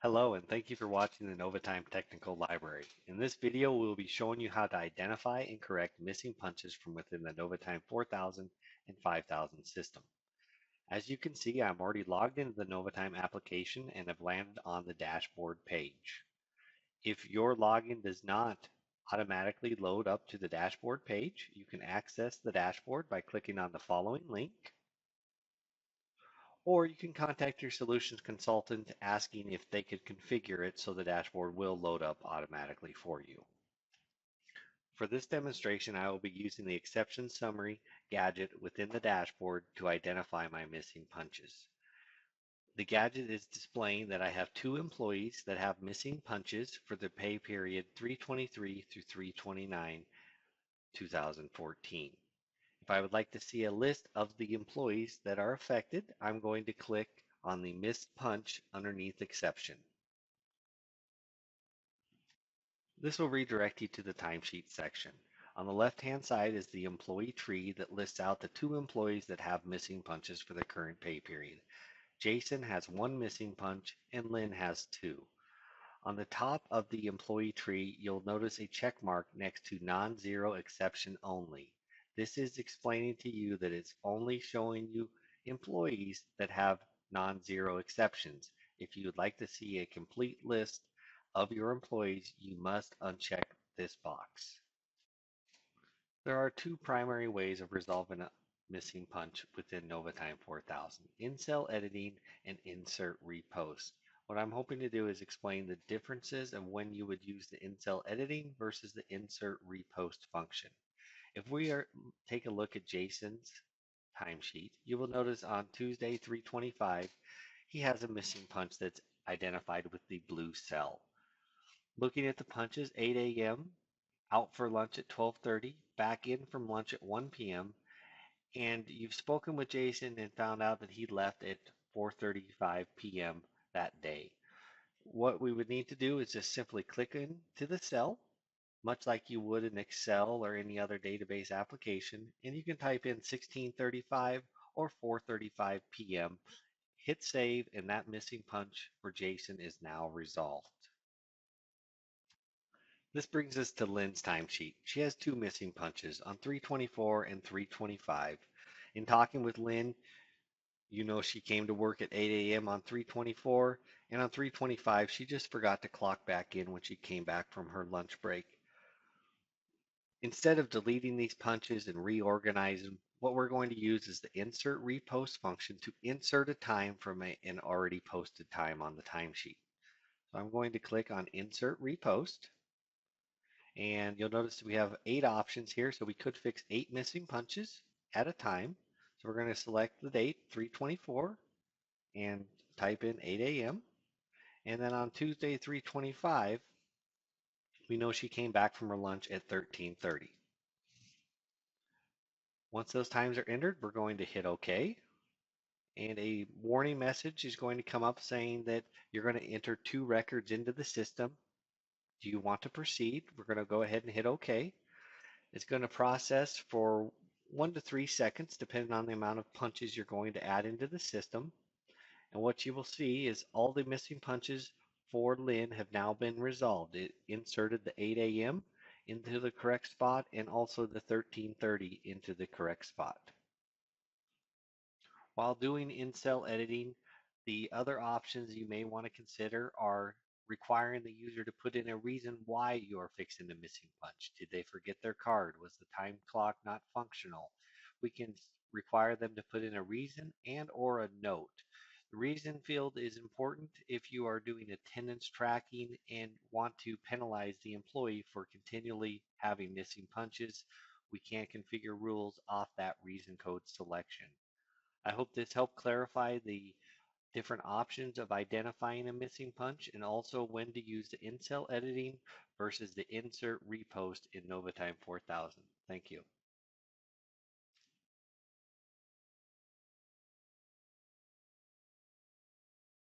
Hello, and thank you for watching the NovaTime Technical Library. In this video, we will be showing you how to identify and correct missing punches from within the NovaTime 4000 and 5000 system. As you can see, I'm already logged into the NovaTime application and have landed on the dashboard page. If your login does not automatically load up to the dashboard page, you can access the dashboard by clicking on the following link, or you can contact your solutions consultant asking if they could configure it so the dashboard will load up automatically for you. For this demonstration, I will be using the exception summary gadget within the dashboard to identify my missing punches. The gadget is displaying that I have two employees that have missing punches for the pay period 323 through 329, 2014. If I would like to see a list of the employees that are affected, I'm going to click on the missed punch underneath exception. This will redirect you to the timesheet section. On the left-hand side is the employee tree that lists out the two employees that have missing punches for the current pay period. Jason has one missing punch and Lynn has two. On the top of the employee tree, you'll notice a check mark next to non-zero exception only. This is explaining to you that it's only showing you employees that have non-zero exceptions. If you would like to see a complete list of your employees, you must uncheck this box. There are two primary ways of resolving a missing punch within NovaTime 4000, in-cell editing and insert repost. What I'm hoping to do is explain the differences of when you would use the in-cell editing versus the insert repost function. If we take a look at Jason's timesheet, you will notice on Tuesday 325, he has a missing punch that's identified with the blue cell. Looking at the punches, 8 a.m., out for lunch at 12:30, back in from lunch at 1 p.m., and you've spoken with Jason and found out that he left at 4:35 p.m. that day. What we would need to do is just simply click into the cell, much like you would in Excel or any other database application, and you can type in 16:35 or 4:35 p.m. Hit save, and that missing punch for Jason is now resolved. This brings us to Lynn's timesheet. She has two missing punches on 324 and 325. In talking with Lynn, you know she came to work at 8 a.m. on 324, and on 325 she just forgot to clock back in when she came back from her lunch break. Instead of deleting these punches and reorganizing, what we're going to use is the insert repost function to insert a time from an already posted time on the timesheet. So I'm going to click on insert repost. And you'll notice we have 8 options here, so we could fix 8 missing punches at a time. So we're going to select the date, 324, and type in 8 a.m. And then on Tuesday, 325, we know she came back from her lunch at 13:30. Once those times are entered, we're going to hit OK. And a warning message is going to come up saying that you're going to enter 2 records into the system. Do you want to proceed? We're going to go ahead and hit OK. It's going to process for 1 to 3 seconds, depending on the amount of punches you're going to add into the system. And what you will see is all the missing punches for Lynn have now been resolved. It inserted the 8 a.m. into the correct spot and also the 13:30 into the correct spot. While doing in-cell editing, the other options you may want to consider are requiring the user to put in a reason why you are fixing the missing punch. Did they forget their card? Was the time clock not functional? We can require them to put in a reason and or a note. The reason field is important if you are doing attendance tracking and want to penalize the employee for continually having missing punches. We can't configure rules off that reason code selection. I hope this helped clarify the different options of identifying a missing punch and also when to use the in-cell editing versus the insert repost in NovaTime 4000. Thank you.